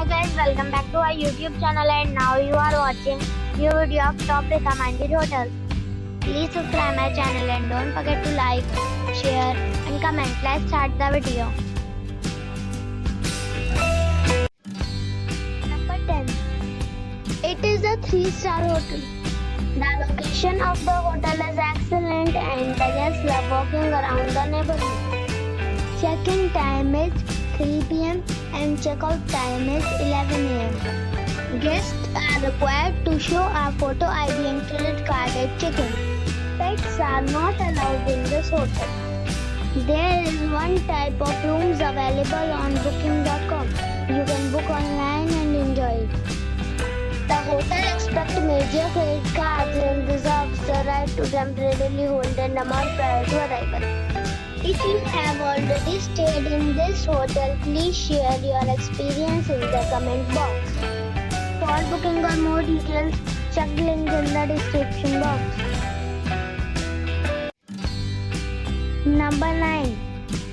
Hi guys, welcome back to our YouTube channel and now you are watching new video of top recommended hotels. Please subscribe my channel and don't forget to like, share and comment. Let's start the video. Number 10. It is a 3-star hotel. The location of the hotel is excellent and the guests love walking around the neighborhood. Check-in time is 3 p.m. and check-out time is 11 a.m. Guests are required to show a photo ID and credit card at check-in. Pets are not allowed in this hotel. There is one type of rooms available on booking.com. You can book online and enjoy it. The hotel expects major credit cards and reserves the right to temporarily hold an amount prior to arrival. If you have already stayed in this hotel, please share your experience in the comment box. For booking or more details, check the link in the description box. Number 9.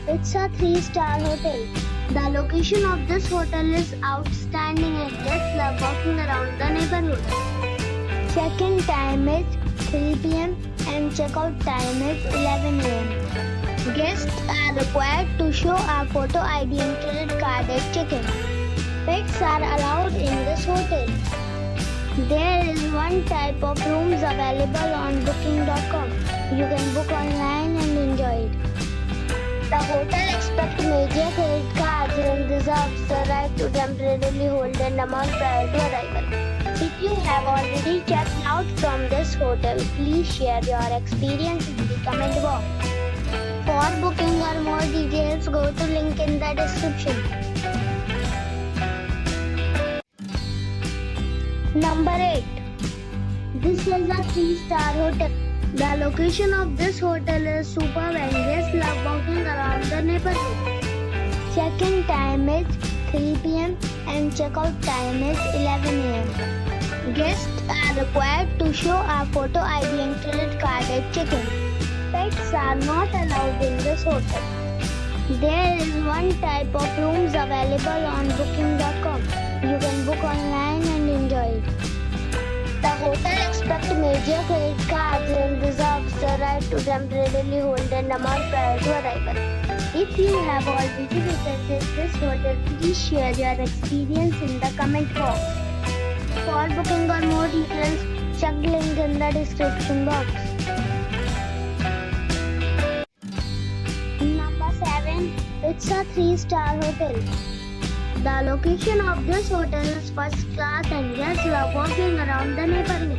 It's a 3-star hotel. The location of this hotel is outstanding and guests love walking around the neighborhood. Check-in time is 3 p.m. and check-out time is 11 a.m. Guests are required to show a photo ID and credit card at check-in. Pets are allowed in this hotel. There is one type of rooms available on booking.com. You can book online and enjoy it. The hotel expects major credit cards and reserves the right to temporarily hold an amount prior to arrival. If you have already checked out from this hotel, please share your experience in the comment box. For booking or more details, go to link in the description. Number 8. This is a 3-star hotel. The location of this hotel is superb and guests love walking around the neighborhood. Check-in time is 3 p.m. and check-out time is 11 a.m. Guests are required to show a photo ID and credit card at check-in. Pets are not allowed in this hotel. There is one type of rooms available on booking.com. You can book online and enjoy it. The hotel expects major credit cards and reserves the right to temporarily hold an amount prior to arrival. If you have already visited this hotel, please share your experience in the comment box. For booking or more details, check the link in the description box. Number 7. It's a 3-star hotel. The location of this hotel is first class and guests love walking around the neighborhood.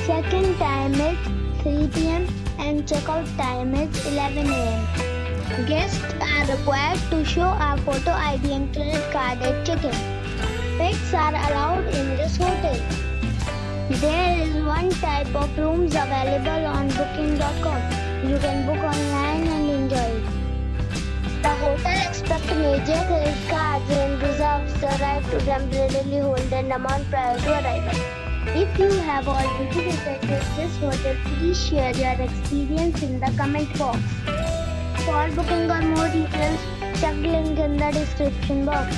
Check-in time is 3 p.m. and check-out time is 11 a.m. Guests are required to show a photo ID and credit card at check-in. Pets are allowed in this hotel. There is one type of rooms available on booking.com. You can book online and enjoy it. The hotel expects major credit cards and reserves the right to temporarily hold an amount prior to arrival. If you have already visited this hotel, please share your experience in the comment box. For booking or more details, check the link in the description box.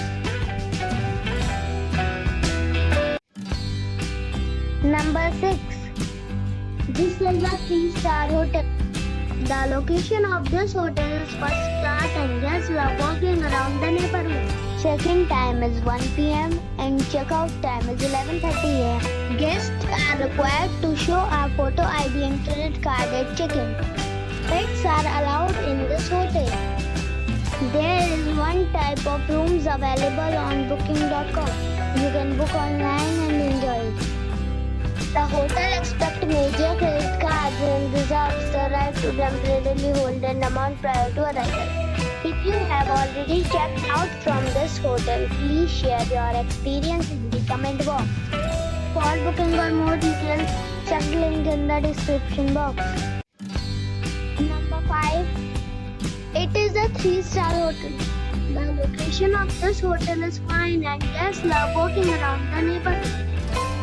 Number 6. This is a 3-star hotel. The location of this hotel is first class and guests love walking around the neighborhood. Check-in time is 1 p.m. and check-out time is 11:30 a.m. Guests are required to show a photo ID and credit card at check-in. Pets are allowed in this hotel. There is one type of rooms available on booking.com. You can book online and enjoy it. The hotel expects major credit cards and reserves the right to temporarily hold an amount prior to arrival. If you have already checked out from this hotel, please share your experience in the comment box. For booking or more details, check the link in the description box. Number 5. It is a 3-star hotel. The location of this hotel is fine and guests love walking around the neighborhood.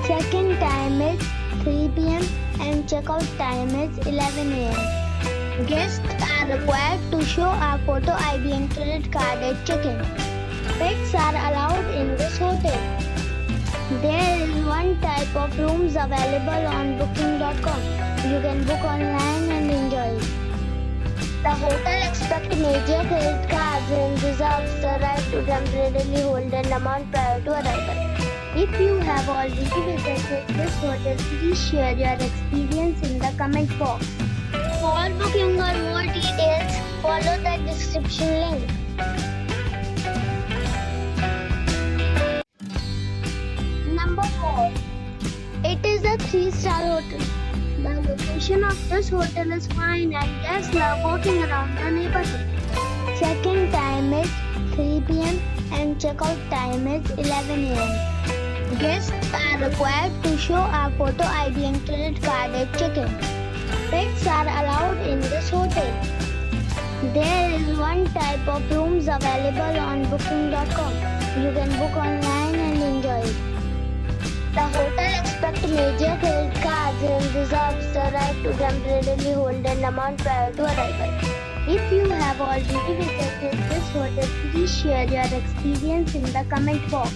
Check-in time is 3 p.m. and check-out time is 11 a.m. Guests are required to show a photo ID and credit card at check-in. Pets are allowed in this hotel. There is one type of rooms available on booking.com. You can book online and enjoy it. The hotel expects major credit cards and reserves the right to temporarily hold an amount prior to arrival. If you have already visited this hotel, please share your experience in the comment box. For booking or more details, follow the description link. Number 4. It is a 3-star hotel. The location of this hotel is fine and guests love walking around the neighborhood. Check-in time is 3 p.m. and check-out time is 11 a.m. Guests are required to show a photo ID and credit card at check-in. Pets are allowed in this hotel. There is one type of rooms available on booking.com. You can book online and enjoy it. The hotel expects major credit cards and reserves the right to temporarily hold an amount prior to arrival. If you have already visited this hotel, please share your experience in the comment box.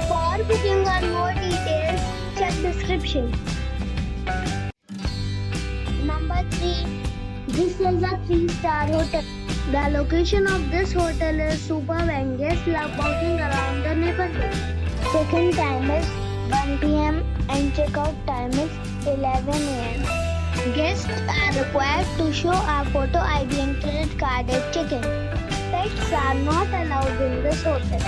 For booking or more details, check description. Number 3. This is a 3-star hotel. The location of this hotel is superb and guests love walking around the neighborhood. Check-in time is 1 p.m. and check-out time is 11 a.m. Guests are required to show a photo ID and credit card at check-in. Pets are not allowed in this hotel.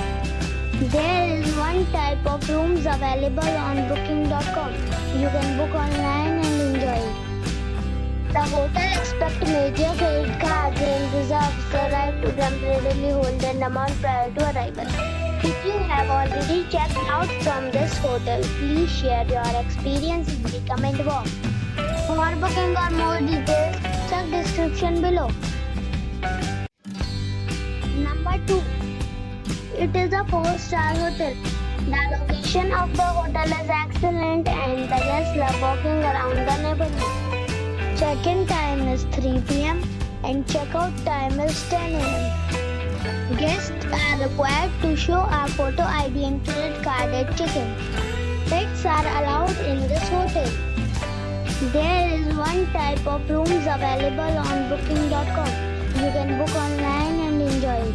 There is one type of rooms available on booking.com. You can book online and enjoy it. The hotel expects major credit cards and reserves the right to temporarily hold an amount prior to arrival. If you have already checked out from this hotel, please share your experience in the comment box. For booking or more details, check description below. Number 2. It is a 4-star hotel. The location of the hotel is excellent and the guests love walking around the neighborhood. Check-in time is 3 p.m. and check-out time is 10 a.m. Guests are required to show a photo ID and credit card at check-in. Pets are allowed in this hotel. There is one type of rooms available on booking.com. You can book online and enjoy it.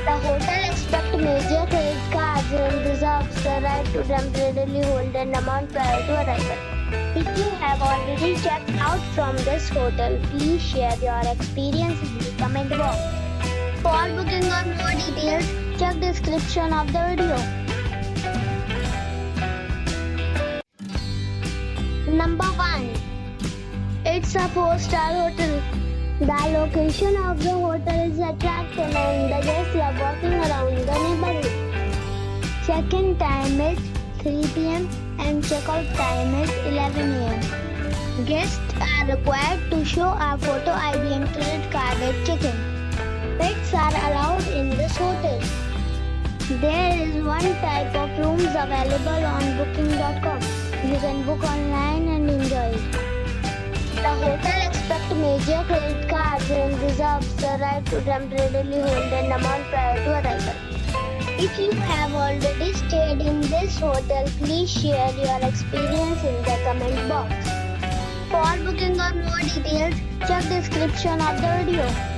The hotel expects major credit cards and reserves the right to temporarily hold an amount prior to arrival. If you have already checked out from this hotel, please share your experience in the comment box. For booking or more details, check description of the video. Number 1. It's a 4-star hotel. The location of the hotel is attractive and the guests love walking around the neighborhood. Check-in time is 3 p.m. and check-out time is 11 a.m. Guests are required to show a photo ID and credit card at check-in. Pets are allowed in this hotel. There is one type of rooms available on booking.com. You can book online and enjoy it. The hotel expects major credit cards and reserves the right to temporarily hold an amount prior to arrival. If you have already stayed in this hotel, please share your experience in the comment box. For booking or more details, check description of the video.